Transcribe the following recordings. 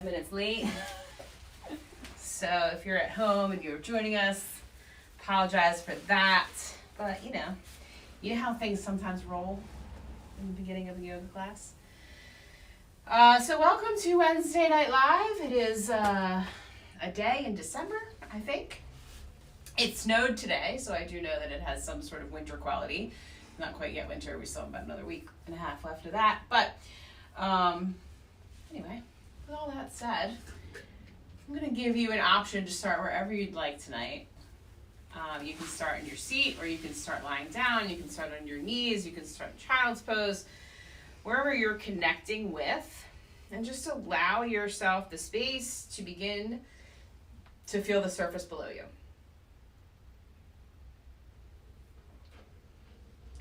Minutes late. So if you're at home and you're joining us, apologize for that. But you know how things sometimes roll in the beginning of a yoga class. So welcome to Wednesday Night Live. It is a day in December, I think. It snowed today, so I do know that it has some sort of winter quality. Not quite yet winter. We still have about another week and a half left of that. But anyway. With all that said, I'm going to give you an option to start wherever you'd like tonight. You can start in your seat, or you can start lying down. You can start on your knees. You can start in child's pose, wherever you're connecting with. And just allow yourself the space to begin to feel the surface below you.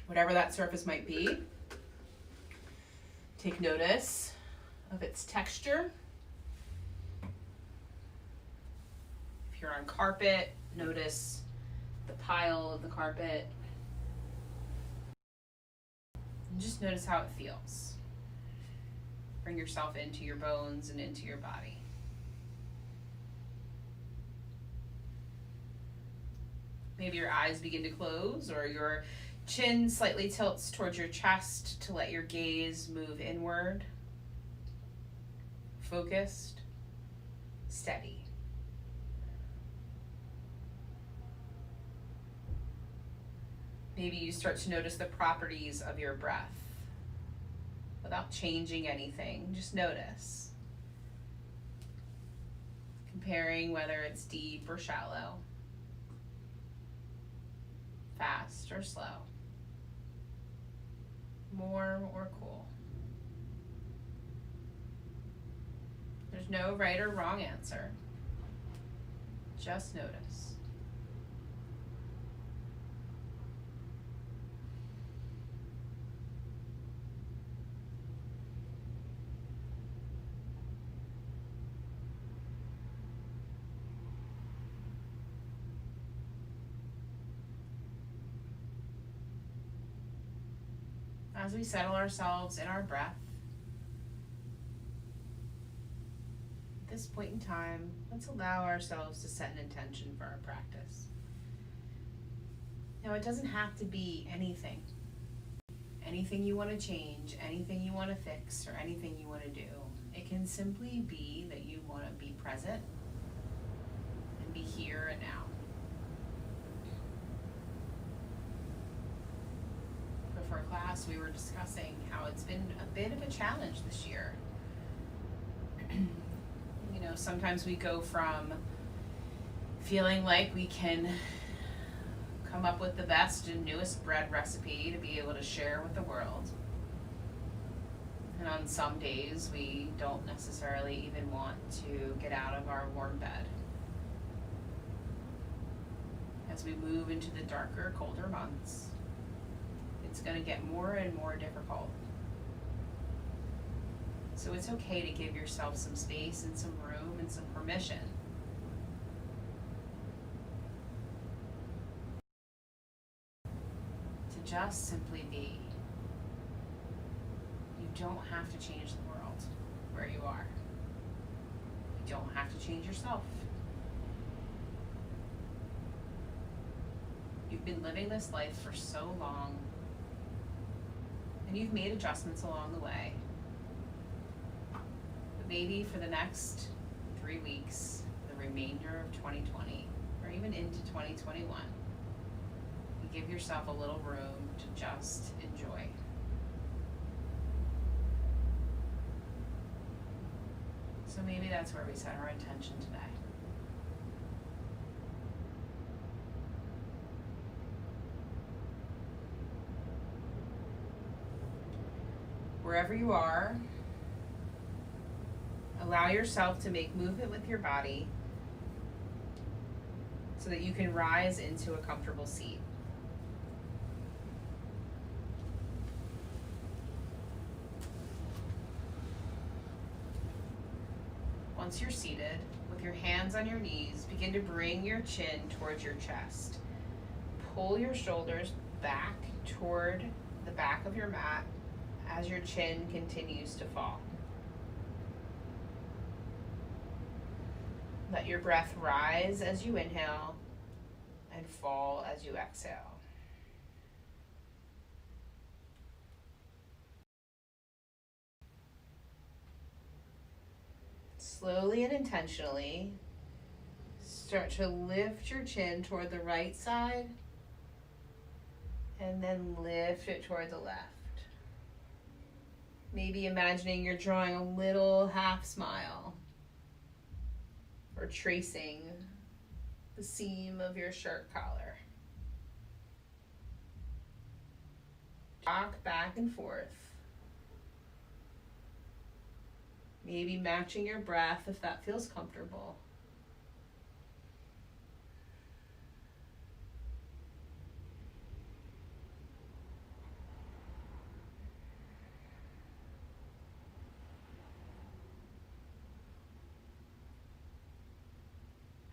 Whatever that surface might be, take notice of its texture. If you're on carpet, notice the pile of the carpet. And just notice how it feels. Bring yourself into your bones and into your body. Maybe your eyes begin to close, or your chin slightly tilts towards your chest to let your gaze move inward. Focused, steady. Maybe you start to notice the properties of your breath without changing anything. Just notice. Comparing whether it's deep or shallow, fast or slow, warm or cool. There's no right or wrong answer. Just notice. As we settle ourselves in our breath, at this point in time, let's allow ourselves to set an intention for our practice. Now, it doesn't have to be anything. Anything you want to change, anything you want to fix, or anything you want to do. It can simply be that you want to be present and be here and now. Before class, we were discussing how it's been a bit of a challenge this year. You know, sometimes we go from feeling like we can come up with the best and newest bread recipe to be able to share with the world. And on some days, we don't necessarily even want to get out of our warm bed. As we move into the darker, colder months, it's going to get more and more difficult. So it's okay to give yourself some space and some room and some permission to just simply be. You don't have to change the world where you are. You don't have to change yourself. You've been living this life for so long, and you've made adjustments along the way. But maybe for the next 3 weeks, the remainder of 2020, or even into 2021, you give yourself a little room to just enjoy. So maybe that's where we set our intention today. Wherever you are, allow yourself to make movement with your body so that you can rise into a comfortable seat. Once you're seated, with your hands on your knees, begin to bring your chin towards your chest. Pull your shoulders back toward the back of your mat as your chin continues to fall. Let your breath rise as you inhale and fall as you exhale. Slowly and intentionally, start to lift your chin toward the right side and then lift it toward the left. Maybe imagining you're drawing a little half smile or tracing the seam of your shirt collar. Rock back and forth. Maybe matching your breath if that feels comfortable.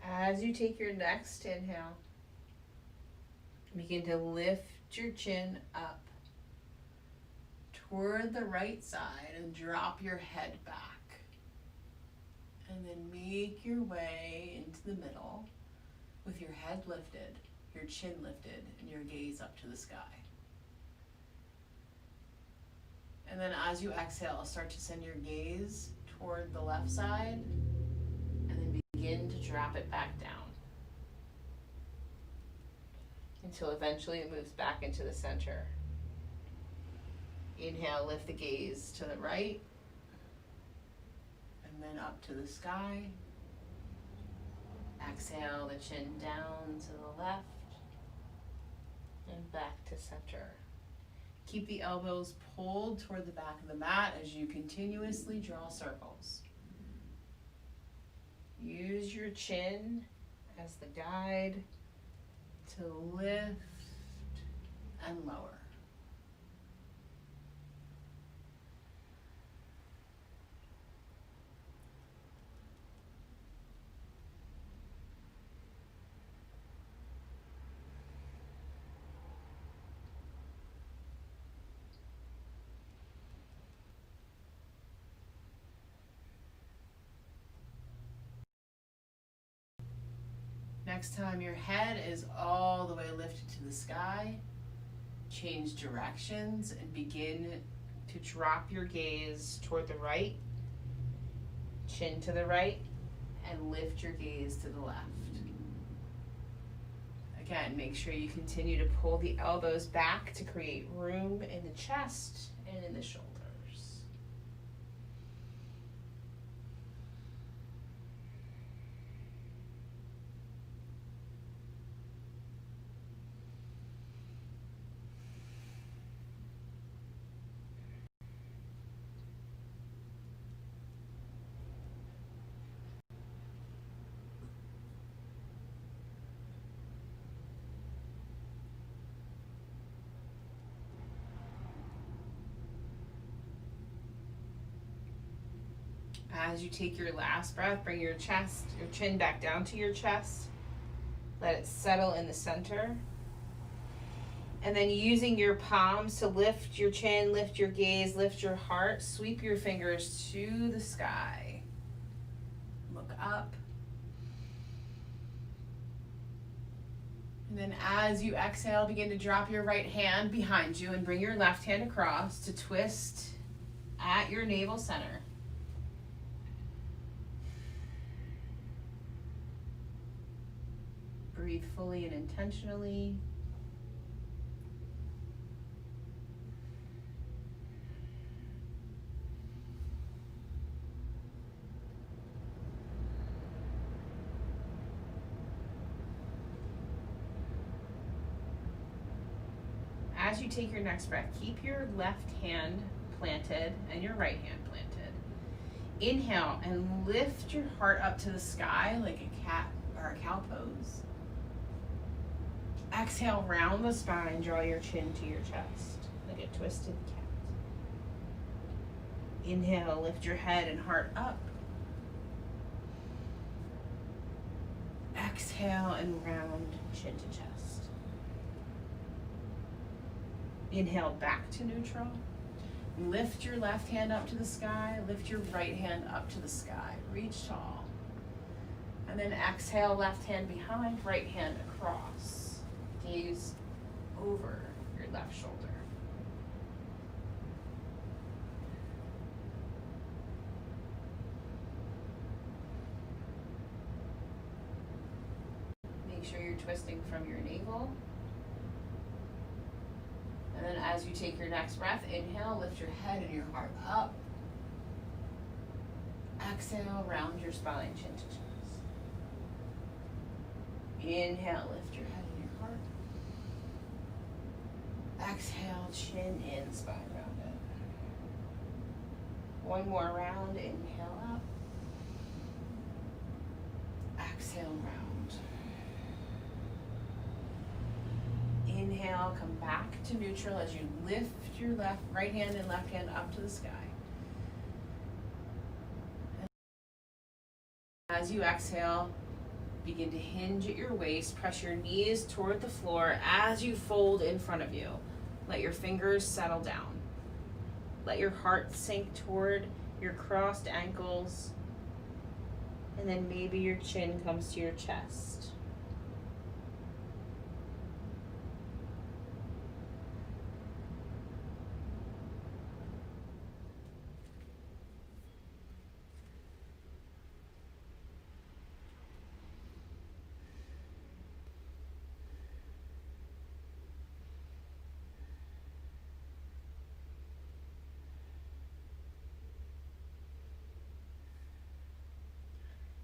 As you take your next inhale, begin to lift your chin up toward the right side and drop your head back. And then make your way into the middle with your head lifted, your chin lifted, and your gaze up to the sky. And then as you exhale, start to send your gaze toward the left side and then begin to drop it back down until eventually it moves back into the center. Inhale, lift the gaze to the right and then up to the sky. Exhale, the chin down to the left and back to center. Keep the elbows pulled toward the back of the mat as you continuously draw circles. Use your chin as the guide to lift and lower. Next time your head is all the way lifted to the sky, change directions and begin to drop your gaze toward the right, chin to the right, and lift your gaze to the left. Again, make sure you continue to pull the elbows back to create room in the chest and in the shoulders. As you take your last breath, bring your chin back down to your chest. Let it settle in the center. And then using your palms to lift your chin, lift your gaze, lift your heart, sweep your fingers to the sky. Look up. And then as you exhale, begin to drop your right hand behind you and bring your left hand across to twist at your navel center. Breathe fully and intentionally. As you take your next breath, keep your left hand planted and your right hand planted. Inhale and lift your heart up to the sky like a cat or a cow pose. Exhale, round the spine, draw your chin to your chest like a twisted cat. Inhale, lift your head and heart up. Exhale and round chin to chest. Inhale, back to neutral. Lift your left hand up to the sky, lift your right hand up to the sky. Reach tall. And then exhale, left hand behind, right hand across. Gaze over your left shoulder. Make sure you're twisting from your navel. And then as you take your next breath, inhale, lift your head and your heart up. Exhale, round your spine, chin to chest. Inhale, lift your head and your heart. Exhale, chin in, spine rounded. One more round, inhale up. Exhale, round. Inhale, come back to neutral as you lift your right hand and left hand up to the sky. As you exhale, begin to hinge at your waist, press your knees toward the floor as you fold in front of you. Let your fingers settle down. Let your heart sink toward your crossed ankles, and then maybe your chin comes to your chest.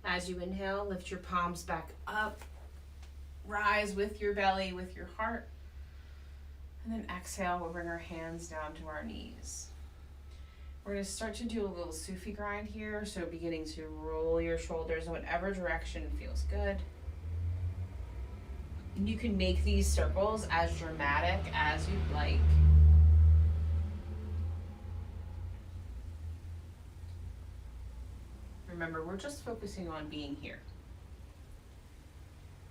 As you inhale, lift your palms back up. Rise with your belly, with your heart. And then exhale, we'll bring our hands down to our knees. We're going to start to do a little Sufi grind here. So beginning to roll your shoulders in whatever direction feels good. And you can make these circles as dramatic as you'd like. Remember, we're just focusing on being here.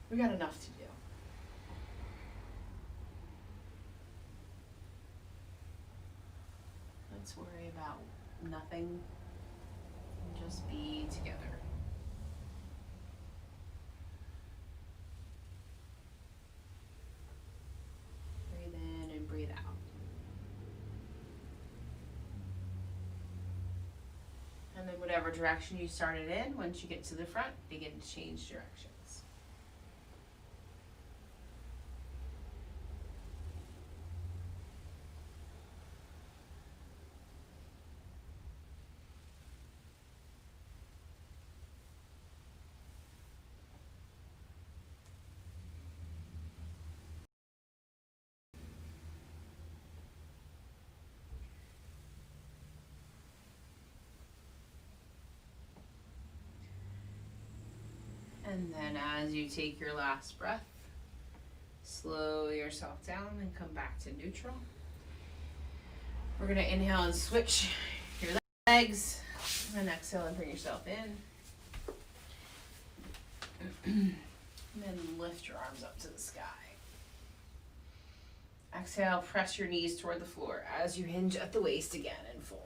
We got enough to do. Let's worry about nothing and just be together. Breathe in and breathe out. And then whatever direction you started in, once you get to the front, begin to change directions. And then as you take your last breath, slow yourself down and come back to neutral. We're going to inhale and switch your legs, and exhale and bring yourself in. And then lift your arms up to the sky. Exhale, press your knees toward the floor as you hinge at the waist again and fold.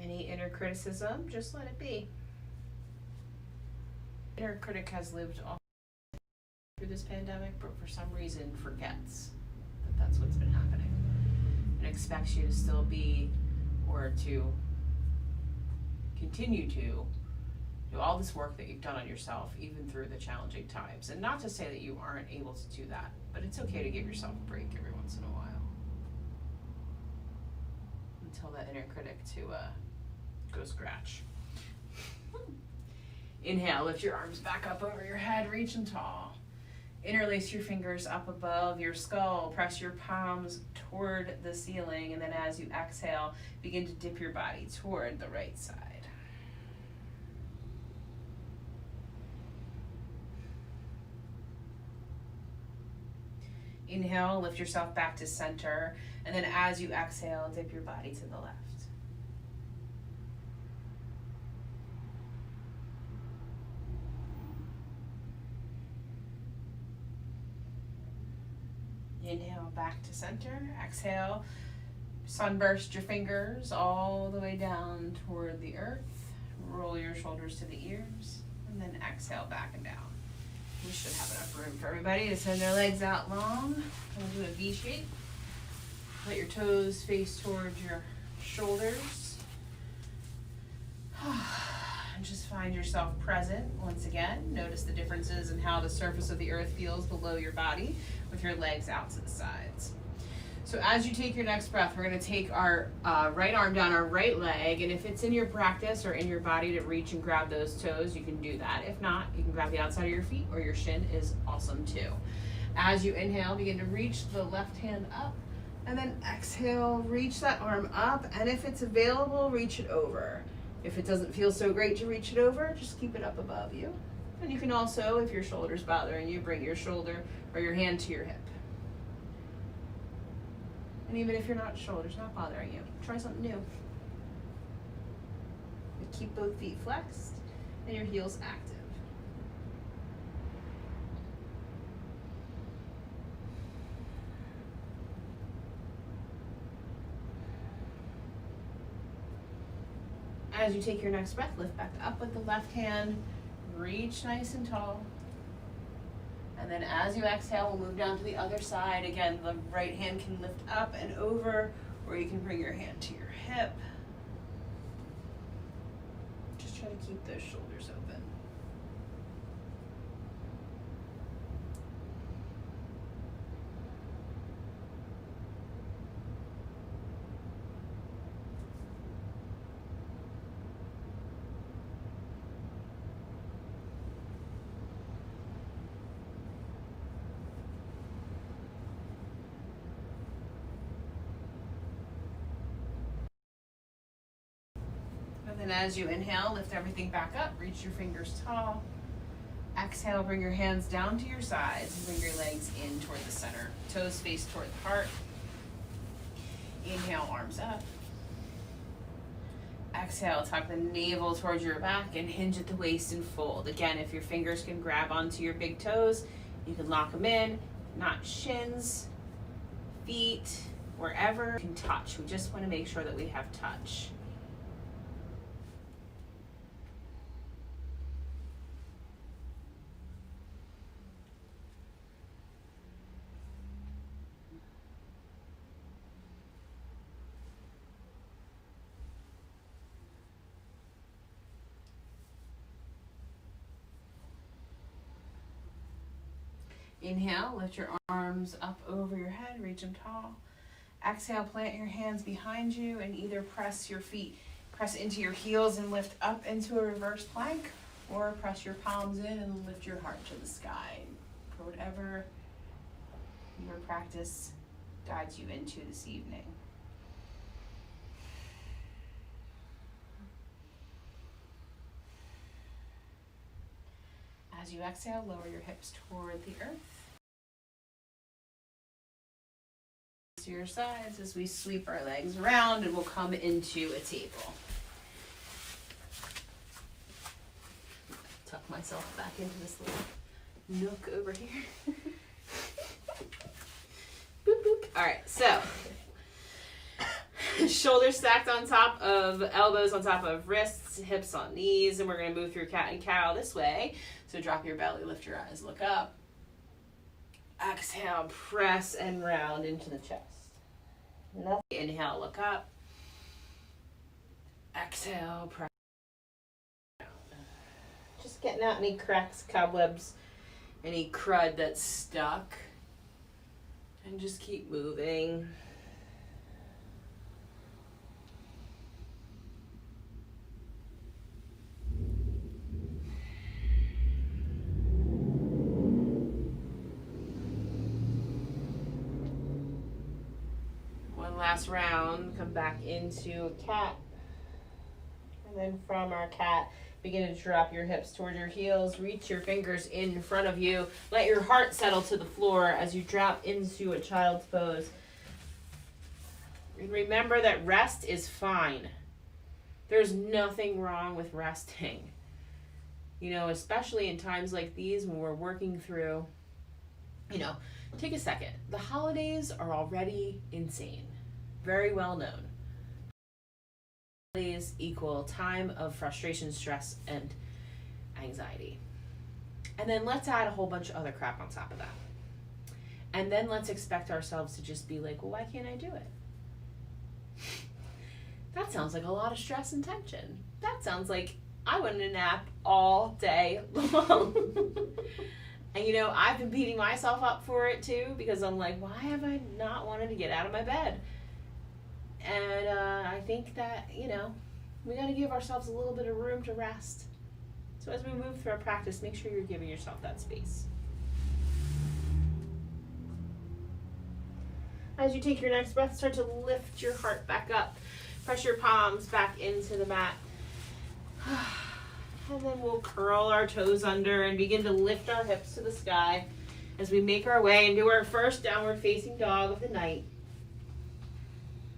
Any inner criticism, just let it be. Inner critic has lived all through this pandemic, but for some reason forgets that that's what's been happening and expects you to still be, or to continue to do all this work that you've done on yourself, even through the challenging times. And not to say that you aren't able to do that, but it's okay to give yourself a break every once in a while. Tell that inner critic to go scratch. Inhale, lift your arms back up over your head, reach and tall. Interlace your fingers up above your skull, press your palms toward the ceiling, and then as you exhale, begin to dip your body toward the right side. Inhale, lift yourself back to center, and then as you exhale, dip your body to the left. Inhale back to center. Exhale, sunburst your fingers all the way down toward the earth. Roll your shoulders to the ears, and then exhale back and down. We should have enough room for everybody to send their legs out long. We'll do a V shape. Let your toes face towards your shoulders. And just find yourself present once again. Notice the differences in how the surface of the earth feels below your body with your legs out to the sides. So as you take your next breath, we're going to take our right arm down our right leg, and if it's in your practice or in your body to reach and grab those toes, you can do that. If not, you can grab the outside of your feet, or your shin is awesome too. As you inhale, begin to reach the left hand up, and then exhale, reach that arm up, and if it's available, reach it over. If it doesn't feel so great to reach it over, just keep it up above you. And you can also, if your shoulder's bothering you, bring your shoulder or your hand to your hip. And even if your shoulder's not bothering you, try something new. Keep both feet flexed and your heels active. As you take your next breath, lift back up with the left hand, reach nice and tall. And then as you exhale, we'll move down to the other side. Again, the right hand can lift up and over, or you can bring your hand to your hip. Just try to keep those shoulders open. And as you inhale, lift everything back up, reach your fingers tall. Exhale, bring your hands down to your sides and bring your legs in toward the center. Toes face toward the heart. Inhale, arms up. Exhale, tuck the navel towards your back and hinge at the waist and fold. Again, if your fingers can grab onto your big toes, you can lock them in, not shins, feet, wherever you can touch. We just want to make sure that we have touch. Inhale, lift your arms up over your head, reach them tall. Exhale, plant your hands behind you and either press your feet, press into your heels and lift up into a reverse plank, or press your palms in and lift your heart to the sky. For whatever your practice guides you into this evening. As you exhale, lower your hips toward the earth. To your sides as we sweep our legs around, and we'll come into a table. Tuck myself back into this little nook over here. Boop, boop. All right, so shoulders stacked on top of elbows, on top of wrists, hips on knees, and we're going to move through cat and cow this way. So drop your belly, lift your eyes, look up. Exhale, press and round into the chest. Inhale, look up. Exhale, press down. Just getting out any cracks, cobwebs, any crud that's stuck. And just keep moving. Last round, come back into a cat, and then from our cat, begin to drop your hips toward your heels, reach your fingers in front of you, let your heart settle to the floor as you drop into a child's pose. And remember that rest is fine. There's nothing wrong with resting. You know, especially in times like these when we're working through, Take a second. The holidays are already insane. Very well known. Holidays equal time of frustration, stress, and anxiety. And then let's add a whole bunch of other crap on top of that. And then let's expect ourselves to just be like, well, why can't I do it? That sounds like a lot of stress and tension. That sounds like I want a nap all day long. And I've been beating myself up for it too, because I'm like, why have I not wanted to get out of my bed? And I think that, we got to give ourselves a little bit of room to rest. So as we move through our practice, make sure you're giving yourself that space. As you take your next breath, start to lift your heart back up. Press your palms back into the mat. And then we'll curl our toes under and begin to lift our hips to the sky as we make our way into our first downward facing dog of the night.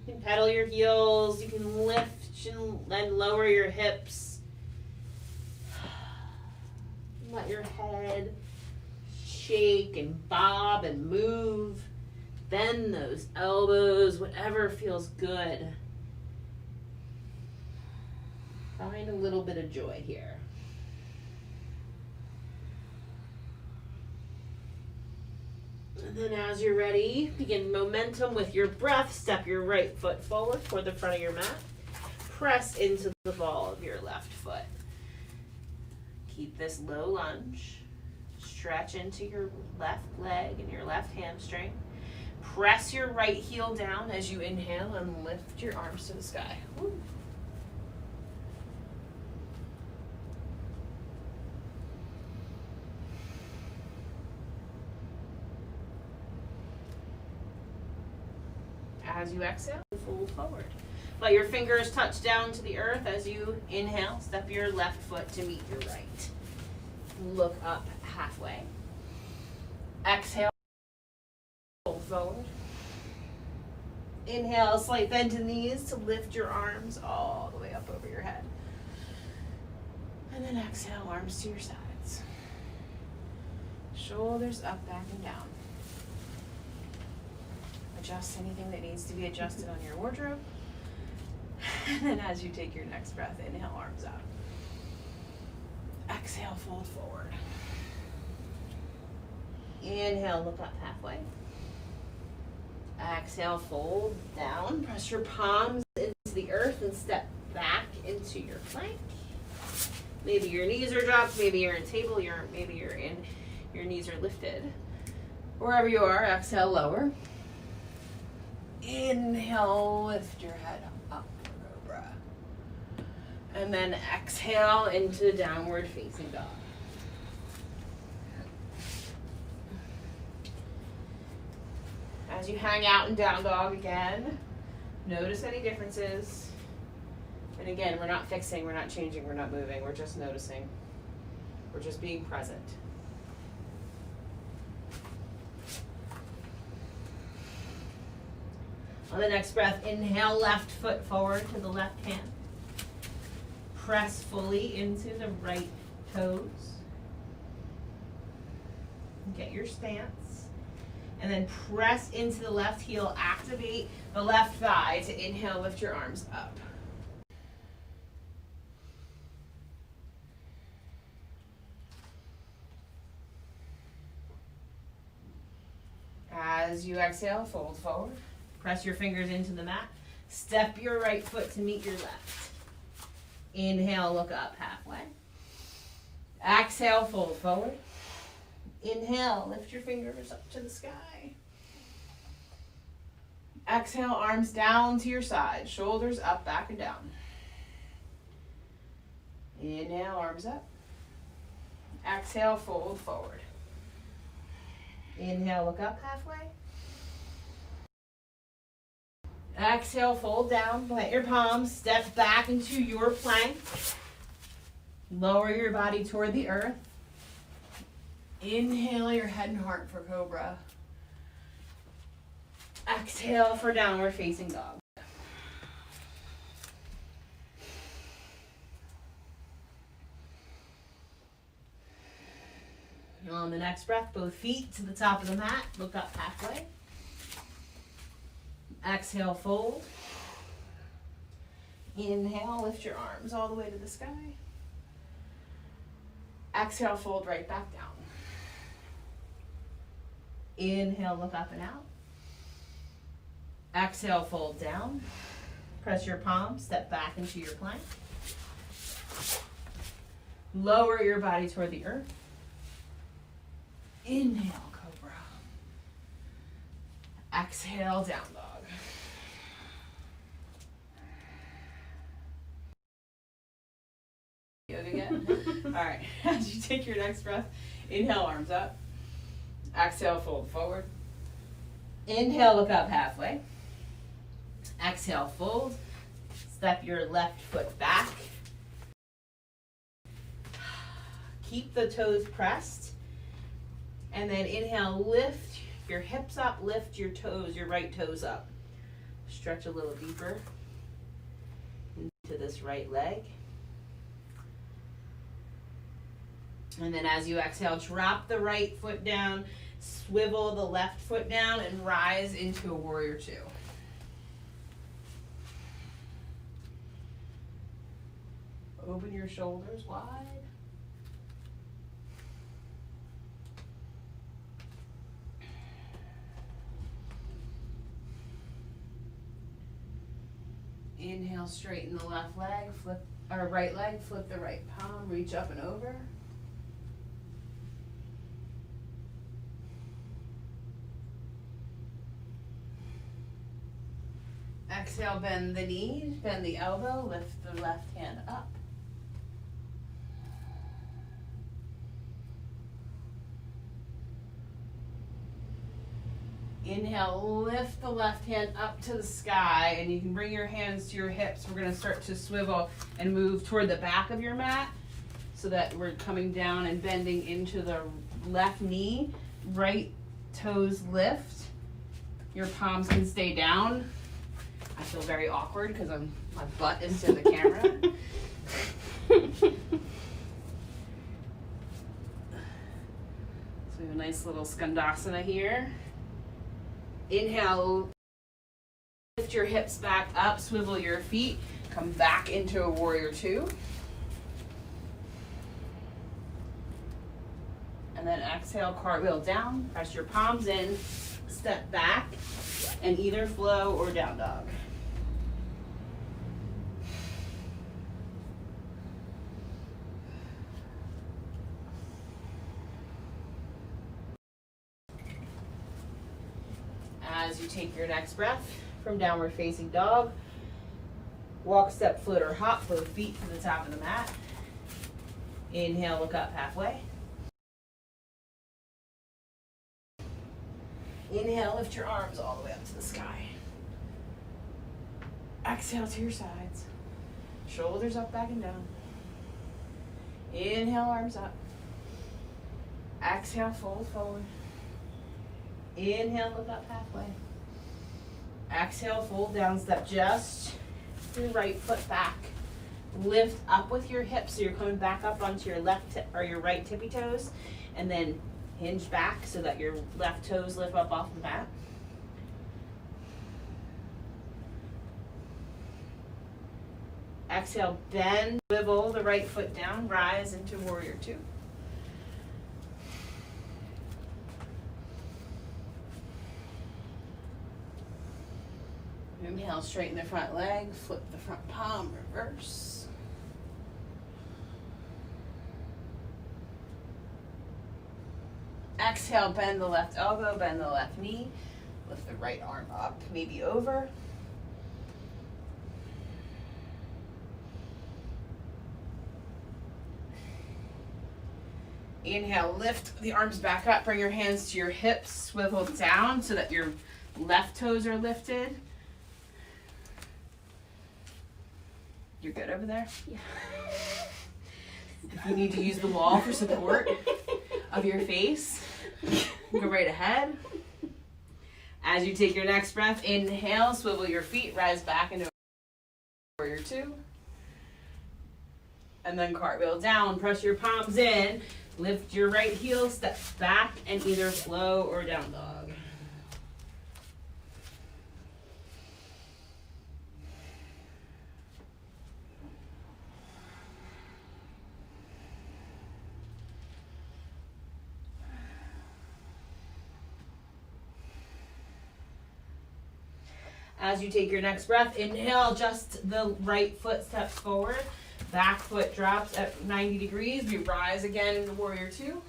You can pedal your heels, you can lift and lower your hips. Let your head shake and bob and move. Bend those elbows, whatever feels good. Find a little bit of joy here. And then as you're ready, begin momentum with your breath. Step your right foot forward toward the front of your mat. Press into the ball of your left foot. Keep this low lunge. Stretch into your left leg and your left hamstring. Press your right heel down as you inhale and lift your arms to the sky. Woo. As you exhale, fold forward. Let your fingers touch down to the earth as you inhale. Step your left foot to meet your right. Look up halfway. Exhale, fold forward. Inhale, a slight bend to the knees to lift your arms all the way up over your head. And then exhale, arms to your sides. Shoulders up, back, and down. Adjust anything that needs to be adjusted on your wardrobe. And then as you take your next breath, inhale, arms out. Exhale, fold forward. Inhale, look up halfway. Exhale, fold down. Press your palms into the earth and step back into your plank. Maybe your knees are dropped, maybe you're in table, maybe you're in, your knees are lifted. Wherever you are, exhale, lower. Inhale, lift your head up for cobra. And then exhale into downward facing dog. As you hang out in down dog again, notice any differences. And again, we're not fixing, we're not changing, we're not moving, we're just noticing. We're just being present. On the next breath, inhale, left foot forward to the left hand. Press fully into the right toes. Get your stance. And then press into the left heel, activate the left thigh to inhale, lift your arms up. As you exhale, fold forward. Press your fingers into the mat. Step your right foot to meet your left. Inhale, look up halfway. Exhale, fold forward. Inhale, lift your fingers up to the sky. Exhale, arms down to your side, shoulders up, back, and down. Inhale, arms up. Exhale, fold forward. Inhale, look up halfway. Exhale, fold down, plant your palms, step back into your plank. Lower your body toward the earth. Inhale your head and heart for cobra. Exhale for downward facing dog. On the next breath, both feet to the top of the mat, look up halfway. Exhale, fold. Inhale, lift your arms all the way to the sky. Exhale, fold right back down. Inhale, look up and out. Exhale, fold down. Press your palms, step back into your plank. Lower your body toward the earth. Inhale, cobra. Exhale, down dog. Yoga again? All right, as you take your next breath, inhale, arms up. Exhale, fold forward. Inhale, look up halfway. Exhale, fold. Step your left foot back. Keep the toes pressed. And then inhale, lift your hips up, lift your toes, your right toes up. Stretch a little deeper into this right leg. And then as you exhale, drop the right foot down, swivel the left foot down, and rise into a warrior two. Open your shoulders wide. Inhale, straighten the left leg, right leg, flip the right palm, reach up and over. Exhale, bend the knee, bend the elbow, lift the left hand up. Inhale, lift the left hand up to the sky, and you can bring your hands to your hips. We're going to start to swivel and move toward the back of your mat so that we're coming down and bending into the left knee. Right toes lift. Your palms can stay down. I feel very awkward because my butt is to the camera. So we have a nice little skandasana here. Inhale, lift your hips back up, swivel your feet, come back into a warrior two. And then exhale, cartwheel down, press your palms in, step back, and either flow or down dog. As you take your next breath from downward facing dog, walk, step, float, or hop, both feet to the top of the mat. Inhale, look up halfway. Inhale, lift your arms all the way up to the sky. Exhale to your sides. Shoulders up, back and down. Inhale, arms up. Exhale, fold forward. Inhale, look up halfway. Exhale, fold down, step just your right foot back. Lift up with your hips so you're coming back up onto your left or your right tippy toes, and then hinge back so that your left toes lift up off the mat. Exhale, bend, swivel the right foot down, rise into warrior two. Inhale, straighten the front leg, flip the front palm, reverse. Exhale, bend the left elbow, bend the left knee, lift the right arm up, maybe over. Inhale, lift the arms back up, bring your hands to your hips, swivel down so that your left toes are lifted. You're good over there? Yeah. If you need to use the wall for support of your face, go right ahead. As you take your next breath, inhale, swivel your feet, rise back into warrior two. And then cartwheel down, press your palms in, lift your right heel, step back, and either flow or down dog. As you take your next breath, inhale, just the right foot steps forward. Back foot drops at 90 degrees. We rise again into warrior two.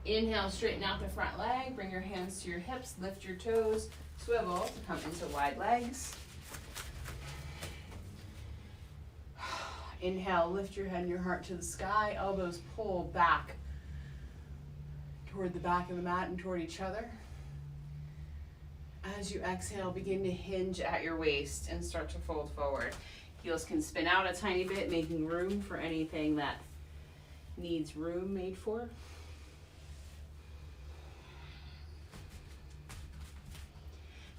Inhale, straighten out the front leg. Bring your hands to your hips. Lift your toes. Swivel to come into wide legs. Inhale, lift your head and your heart to the sky. Elbows pull back toward the back of the mat and toward each other. As you exhale, begin to hinge at your waist and start to fold forward. Heels can spin out a tiny bit, making room for anything that needs room made for.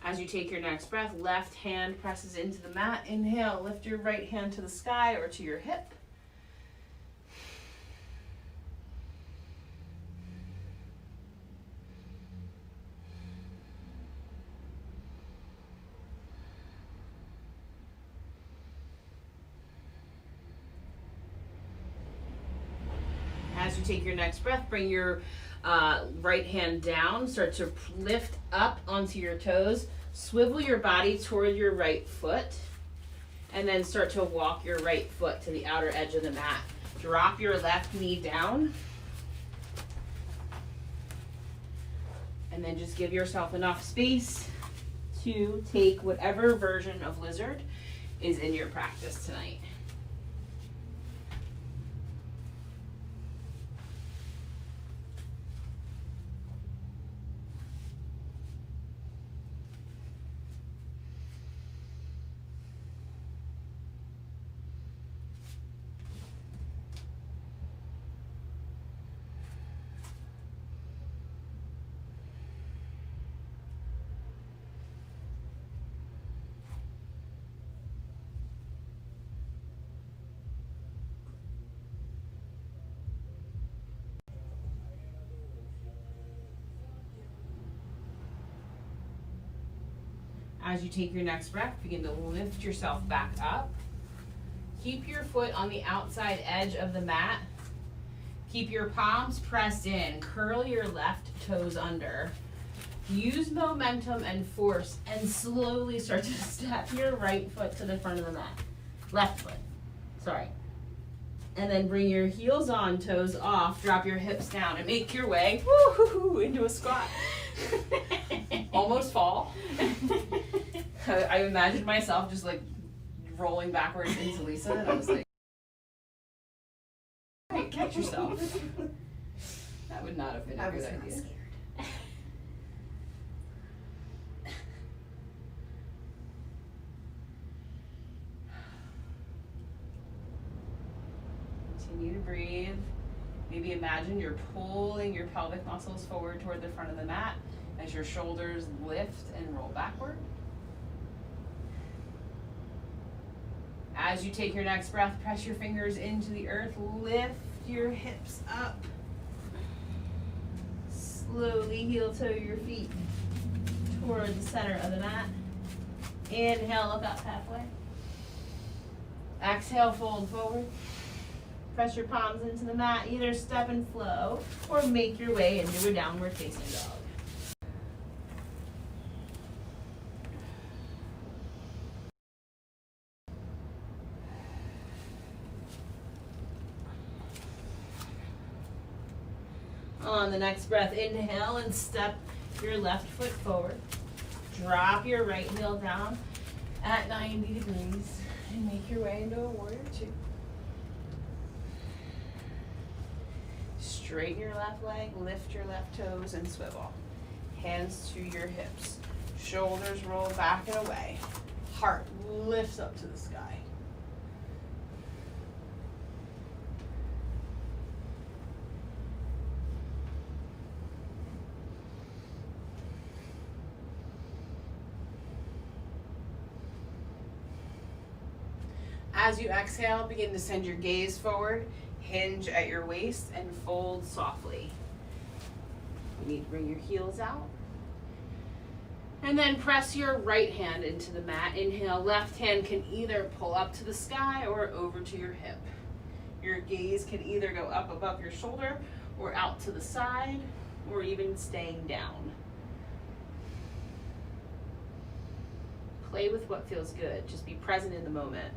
As you take your next breath, left hand presses into the mat. Inhale, lift your right hand to the sky or to your hip. As you take your next breath, bring your right hand down, start to lift up onto your toes, swivel your body toward your right foot, and then start to walk your right foot to the outer edge of the mat. Drop your left knee down, and then just give yourself enough space to take whatever version of lizard is in your practice tonight. As you take your next breath, begin to lift yourself back up. Keep your foot on the outside edge of the mat. Keep your palms pressed in. Curl your left toes under. Use momentum and force and slowly start to step your right foot to the front of the mat. Left foot, sorry. And then bring your heels on, toes off, drop your hips down and make your way into a squat. Almost fall. I imagined myself just like rolling backwards into Lisa, and I was like, hey, catch yourself. That would not have been a good idea. Scared. Continue to breathe. Maybe imagine you're pulling your pelvic muscles forward toward the front of the mat as your shoulders lift and roll backward. As you take your next breath, press your fingers into the earth, lift your hips up. Slowly heel toe your feet toward the center of the mat. Inhale, look up halfway. Exhale, fold forward. Press your palms into the mat, either step and flow or make your way into a downward facing dog. On the next breath, inhale and step your left foot forward. Drop your right heel down at 90 degrees and make your way into a warrior two. Straighten your left leg, lift your left toes and swivel. Hands to your hips. Shoulders roll back and away. Heart lifts up to the sky. As you exhale, begin to send your gaze forward, hinge at your waist, and fold softly. You need to bring your heels out. And then press your right hand into the mat. Inhale, left hand can either pull up to the sky or over to your hip. Your gaze can either go up above your shoulder or out to the side or even staying down. Play with what feels good. Just be present in the moment.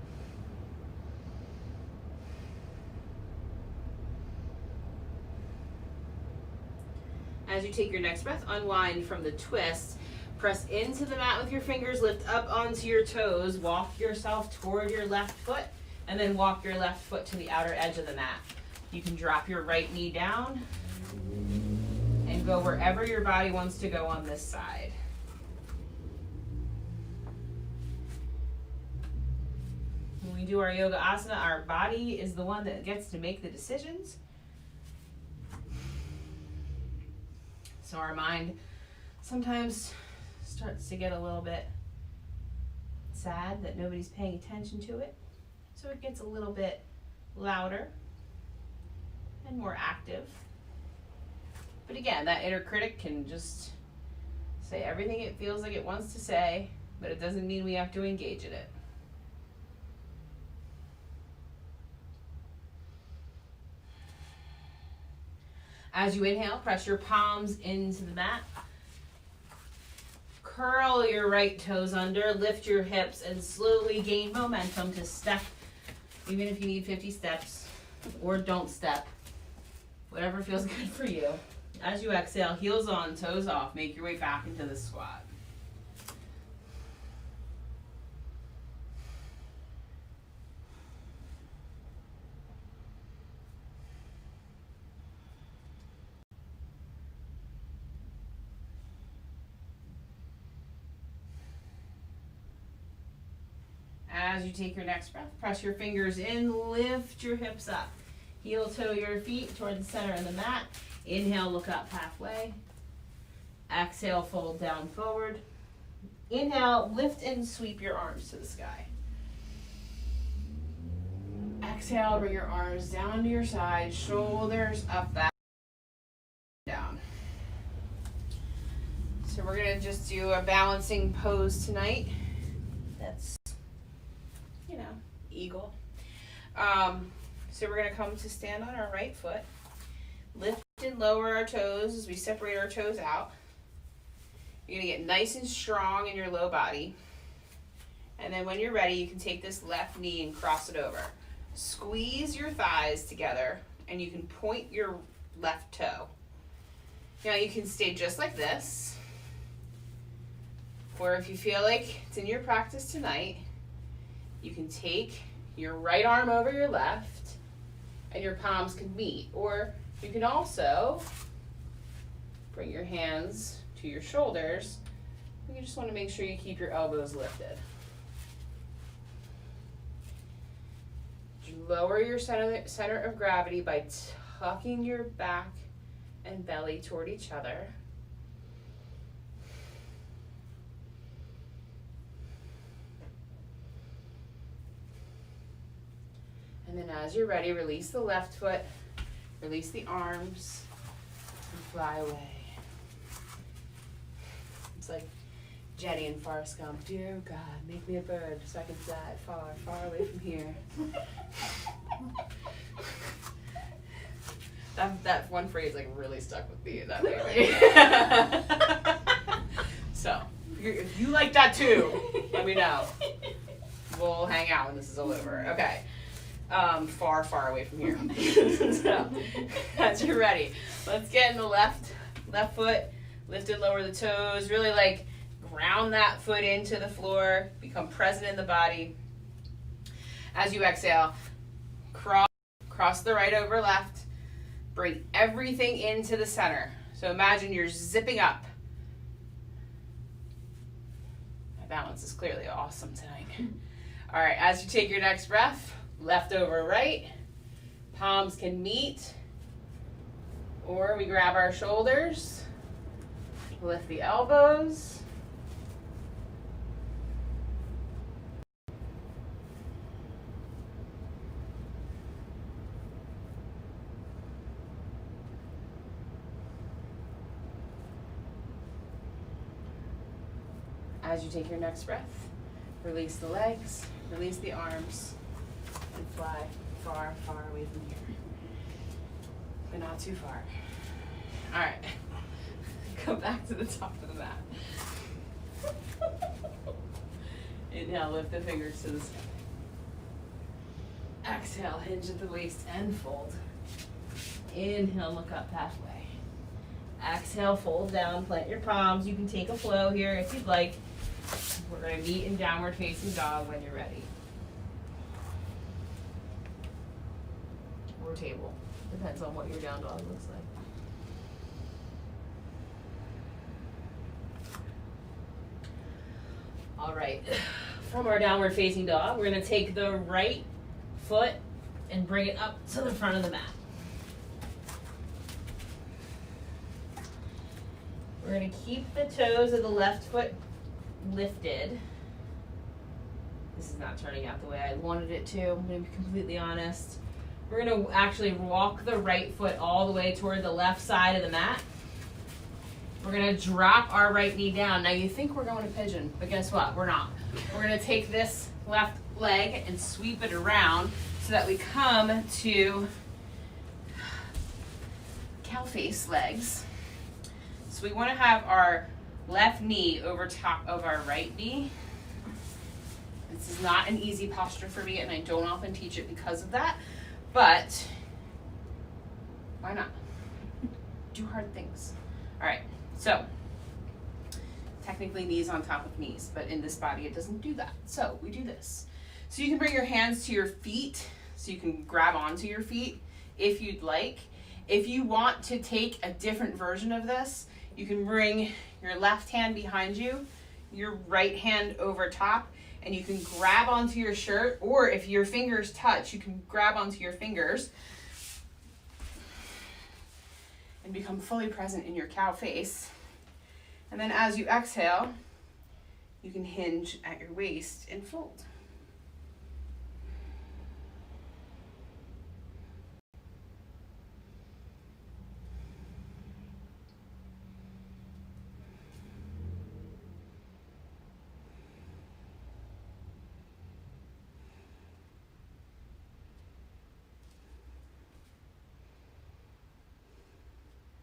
As you take your next breath, unwind from the twist. Press into the mat with your fingers, lift up onto your toes, walk yourself toward your left foot, and then walk your left foot to the outer edge of the mat. You can drop your right knee down and go wherever your body wants to go on this side. When we do our yoga asana, our body is the one that gets to make the decisions. So our mind sometimes starts to get a little bit sad that nobody's paying attention to it. So it gets a little bit louder and more active. But again, that inner critic can just say everything it feels like it wants to say, but it doesn't mean we have to engage in it. As you inhale, press your palms into the mat. Curl your right toes under, lift your hips, and slowly gain momentum to step, even if you need 50 steps, or don't step. Whatever feels good for you. As you exhale, heels on, toes off, make your way back into the squat. As you take your next breath, press your fingers in, lift your hips up. Heel toe your feet toward the center of the mat. Inhale, look up halfway. Exhale, fold down forward. Inhale, lift and sweep your arms to the sky. Exhale, bring your arms down to your side, shoulders up, back, down. So we're gonna just do a balancing pose tonight. That's, eagle. So we're gonna come to stand on our right foot, lift and lower our toes as we separate our toes out. You're gonna get nice and strong in your low body. And then when you're ready, you can take this left knee and cross it over. Squeeze your thighs together and you can point your left toe. Now you can stay just like this, or if you feel like it's in your practice tonight, you can take your right arm over your left and your palms can meet. Or you can also bring your hands to your shoulders. You just want to make sure you keep your elbows lifted. You lower your center of gravity by tucking your back and belly toward each other. And then as you're ready, release the left foot, release the arms, and fly away. It's like Jenny and Forrest Gump. Dear God, make me a bird so I can fly far, far away from here. That one phrase like really stuck with me that day. So, if you like that too, let me know. We'll hang out when this is all over. Okay. Far, far away from here. So, as you're ready, let's get in the left foot, lift and lower the toes, really like ground that foot into the floor, become present in the body. As you exhale, cross the right over left, bring everything into the center. So imagine you're zipping up. My balance is clearly awesome tonight. All right, as you take your next breath, left over right, palms can meet, or we grab our shoulders, lift the elbows, As you take your next breath, release the legs, release the arms, and fly far, far away from here. But not too far. All right. Go back to the top of the mat. Inhale, lift the fingers to the sky. Exhale, hinge at the waist and fold. Inhale, look up halfway. Exhale, fold down, plant your palms. You can take a flow here if you'd like. We're going to meet in downward facing dog when you're ready. Or table. Depends on what your down dog looks like. All right, from our downward facing dog, we're going to take the right foot and bring it up to the front of the mat. We're going to keep the toes of the left foot lifted. This is not turning out the way I wanted it to, I'm going to be completely honest. We're going to actually walk the right foot all the way toward the left side of the mat. We're going to drop our right knee down. Now you think we're going to pigeon, but guess what? We're not. We're going to take this left leg and sweep it around so that we come to cow face legs. So we want to have our left knee over top of our right knee. This is not an easy posture for me, and I don't often teach it because of that, but why not? Do hard things. All right. So, technically knees on top of knees, but in this body it doesn't do that. So, we do this. So you can bring your hands to your feet, so you can grab onto your feet if you'd like. If you want to take a different version of this, you can bring your left hand behind you, your right hand over top, and you can grab onto your shirt, or if your fingers touch, you can grab onto your fingers and become fully present in your cow face. And then as you exhale, you can hinge at your waist and fold.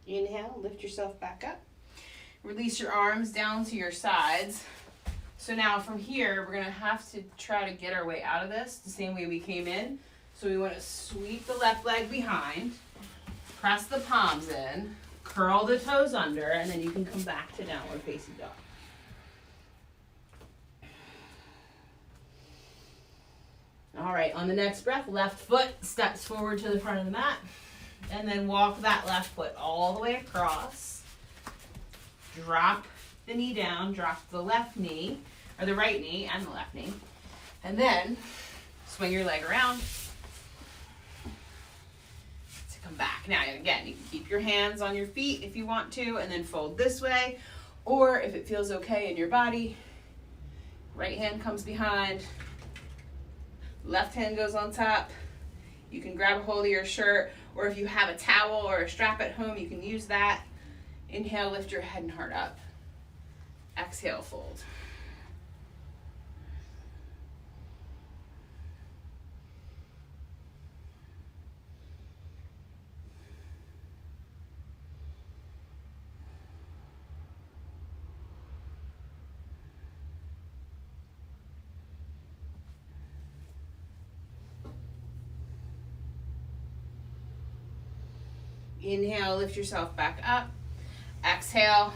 Inhale, lift yourself back up. Release your arms down to your sides. So now from here, we're going to have to try to get our way out of this the same way we came in. So we want to sweep the left leg behind, press the palms in, curl the toes under, and then you can come back to downward facing dog. All right, on the next breath, left foot steps forward to the front of the mat, and then walk that left foot all the way across. Drop the knee down, drop the left knee, or the right knee and the left knee, and then swing your leg around to come back. Now, again, you can keep your hands on your feet if you want to, and then fold this way, or if it feels okay in your body, right hand comes behind, left hand goes on top. You can grab a hold of your shirt, or if you have a towel or a strap at home, you can use that. Inhale, lift your head and heart up. Exhale, fold. Inhale, lift yourself back up. Exhale,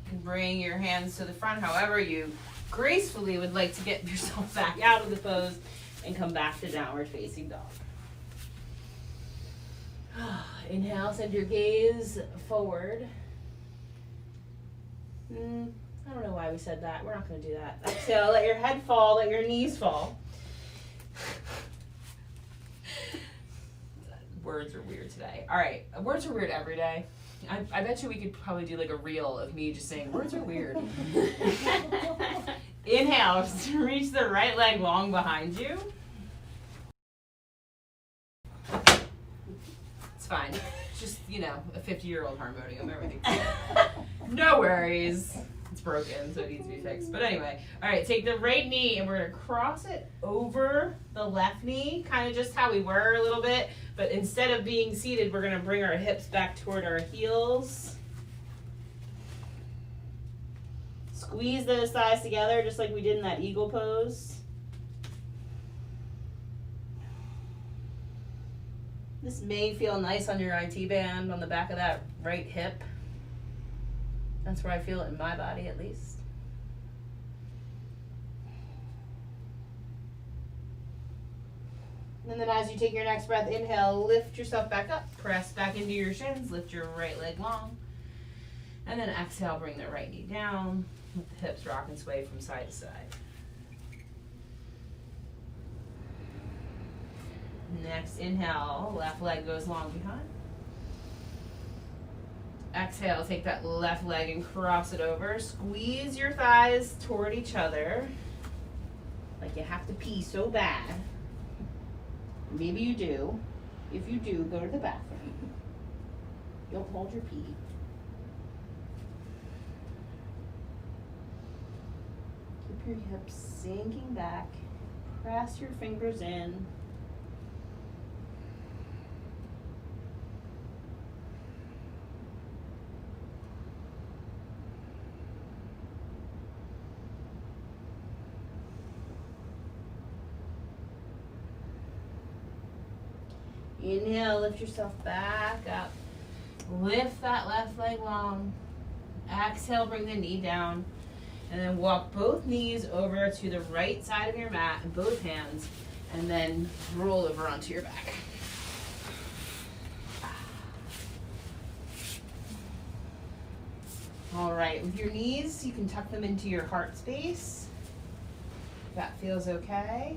you can bring your hands to the front however you gracefully would like to get yourself back out of the pose and come back to downward facing dog. Inhale, send your gaze forward. I don't know why we said that. We're not going to do that. Exhale, let your head fall, let your knees fall. Words are weird today. All right, words are weird every day. I bet you we could probably do like a reel of me just saying words are weird. Inhale, reach the right leg long behind you. It's fine. It's just, a 50-year-old harmonium, everything. No worries. It's broken, so it needs to be fixed. But anyway, all right, take the right knee and we're gonna cross it over the left knee, kind of just how we were a little bit. But instead of being seated, we're gonna bring our hips back toward our heels. Squeeze those thighs together just like we did in that eagle pose. This may feel nice on your IT band on the back of that right hip. That's where I feel it in my body, at least. And then as you take your next breath, inhale, lift yourself back up, press back into your shins, lift your right leg long. And then exhale, bring the right knee down, let the hips rock and sway from side to side. Next, inhale, left leg goes long behind. Exhale, take that left leg and cross it over. Squeeze your thighs toward each other. Like you have to pee so bad. Maybe you do. If you do, go to the bathroom. Don't hold your pee. Keep your hips sinking back. Press your fingers in. Inhale, lift yourself back up. Lift that left leg long. Exhale, bring the knee down. And then walk both knees over to the right side of your mat in both hands. And then roll over onto your back. All right, with your knees, you can tuck them into your heart space. If that feels okay.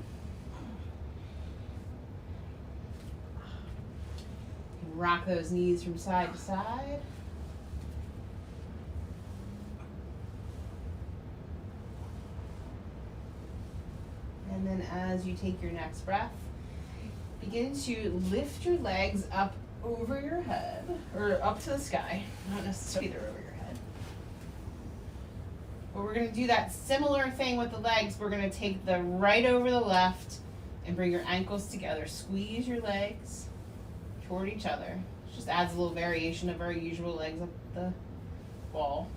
Rock those knees from side to side. And then as you take your next breath, begin to lift your legs up over your head, or up to the sky, not necessarily either over your head. But we're going to do that similar thing with the legs. We're going to take the right over the left and bring your ankles together. Squeeze your legs toward each other. Just adds a little variation of our usual legs up the wall.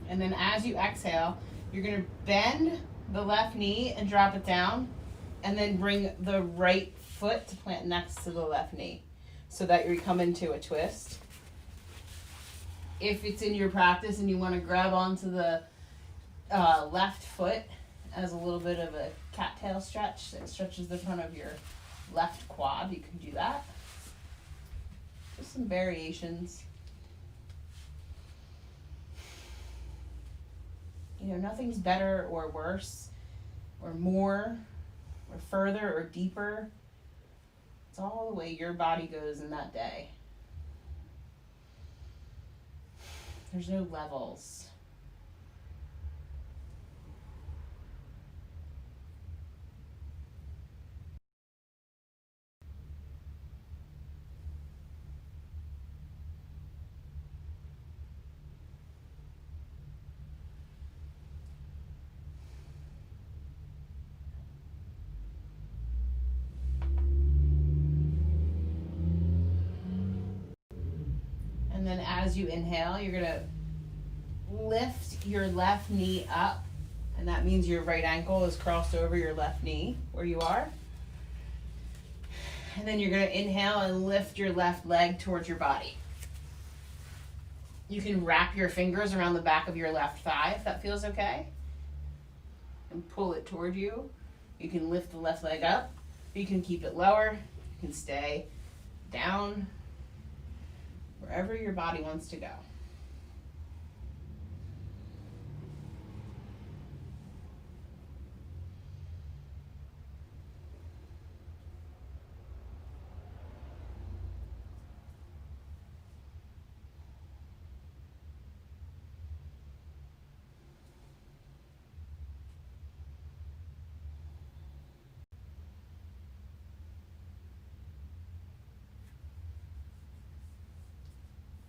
And then as you exhale, you're going to bend the left knee and drop it down, and then bring the right foot to plant next to the left knee so that you come into a twist. If it's in your practice and you want to grab onto the left foot as a little bit of a cattail stretch that stretches the front of your left quad, you can do that. Just some variations. You know, nothing's better or worse or more or further or deeper. It's all the way your body goes in that day. There's no levels. And then as you inhale, you're going to lift your left knee up. And that means your right ankle is crossed over your left knee where you are. And then you're going to inhale and lift your left leg towards your body. You can wrap your fingers around the back of your left thigh if that feels okay. And pull it toward you. You can lift the left leg up. You can keep it lower. You can stay down. Wherever your body wants to go.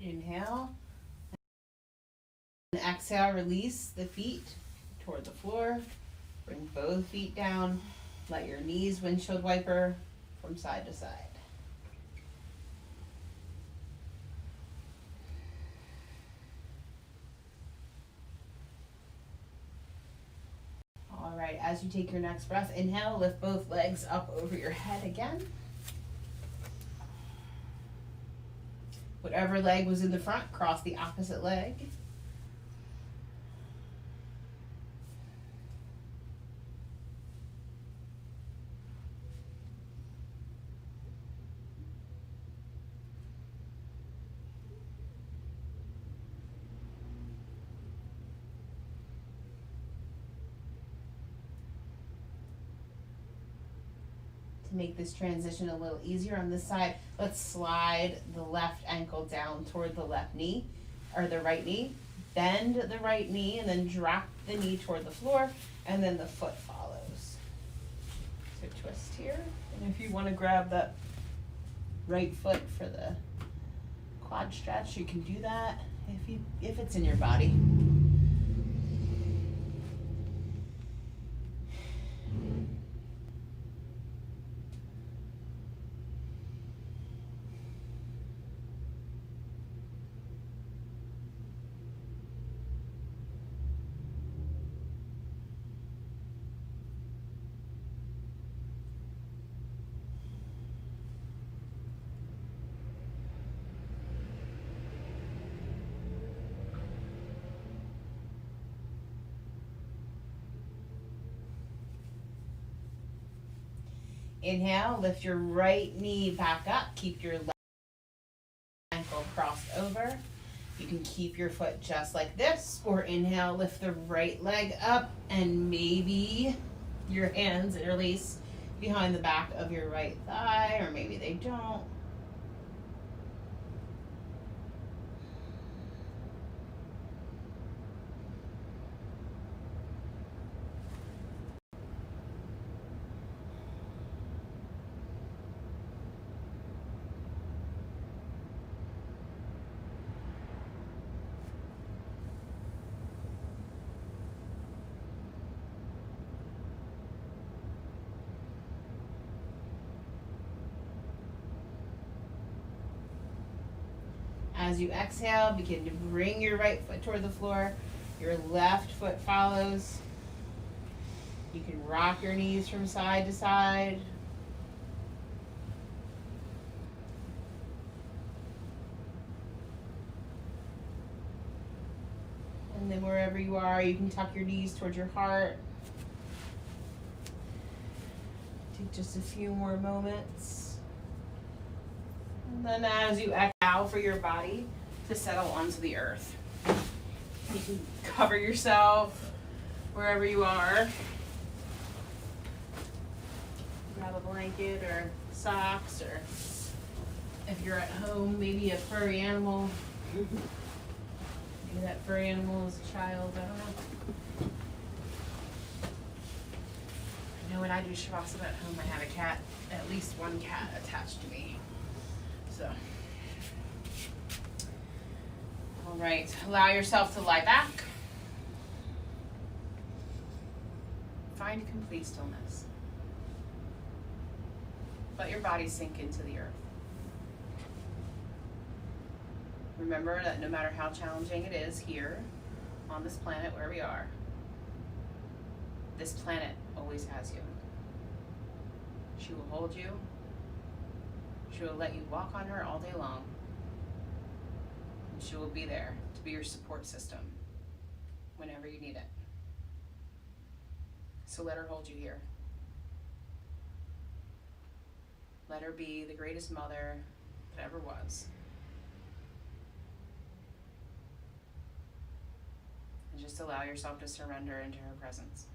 Inhale. And exhale, release the feet toward the floor. Bring both feet down. Let your knees windshield wiper from side to side. All right, as you take your next breath, inhale, lift both legs up over your head again. Whatever leg was in the front, cross the opposite leg. To make this transition a little easier on this side, let's slide the left ankle down toward the left knee, or the right knee. Bend the right knee and then drop the knee toward the floor, and then the foot follows. So twist here, and if you want to grab that right foot for the quad stretch, you can do that if it's in your body. Inhale, lift your right knee back up. Keep your left ankle crossed over. You can keep your foot just like this, or inhale, lift the right leg up, and maybe your hands interlace behind the back of your right thigh, or maybe they don't. As you exhale, begin to bring your right foot toward the floor. Your left foot follows. You can rock your knees from side to side. And then wherever you are, you can tuck your knees towards your heart. Take just a few more moments. And then as you exhale for your body to settle onto the earth. You can cover yourself wherever you are. Grab a blanket or socks, or if you're at home, maybe a furry animal. Maybe that furry animal is a child, I don't know. I know when I do Shavasana at home, I have a cat, at least one cat attached to me. So, all right, allow yourself to lie back. Find complete stillness. Let your body sink into the earth. Remember that no matter how challenging it is here on this planet where we are, this planet always has you. She will hold you. She will let you walk on her all day long. And she will be there to be your support system whenever you need it. So let her hold you here. Let her be the greatest mother that ever was. And just allow yourself to surrender into her presence.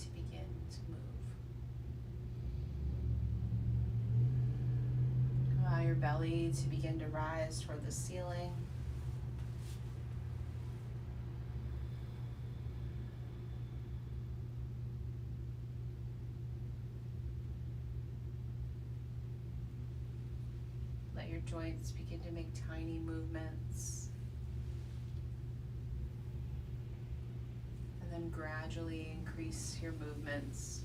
to begin to move. Allow your belly to begin to rise toward the ceiling. Let your joints begin to make tiny movements. And then gradually increase your movements.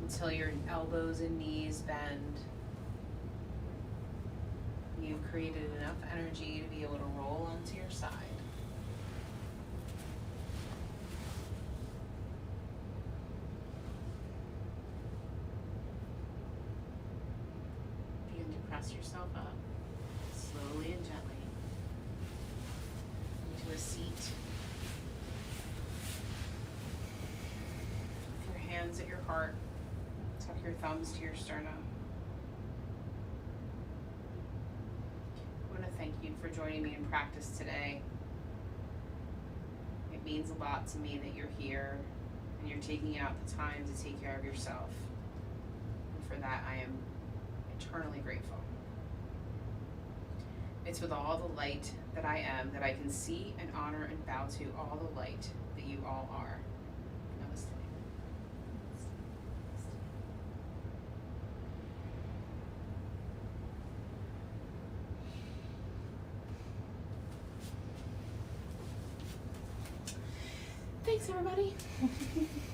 Until your elbows and knees bend. You've created enough energy to be able to roll onto your side. Begin to press yourself up, slowly and gently, into a seat. With your hands at your heart, tuck your thumbs to your sternum. I want to thank you for joining me in practice today. It means a lot to me that you're here and you're taking out the time to take care of yourself. And for that, I am eternally grateful. It's with all the light that I am that I can see and honor and bow to all the light that you all are. Namaste. Thanks, everybody.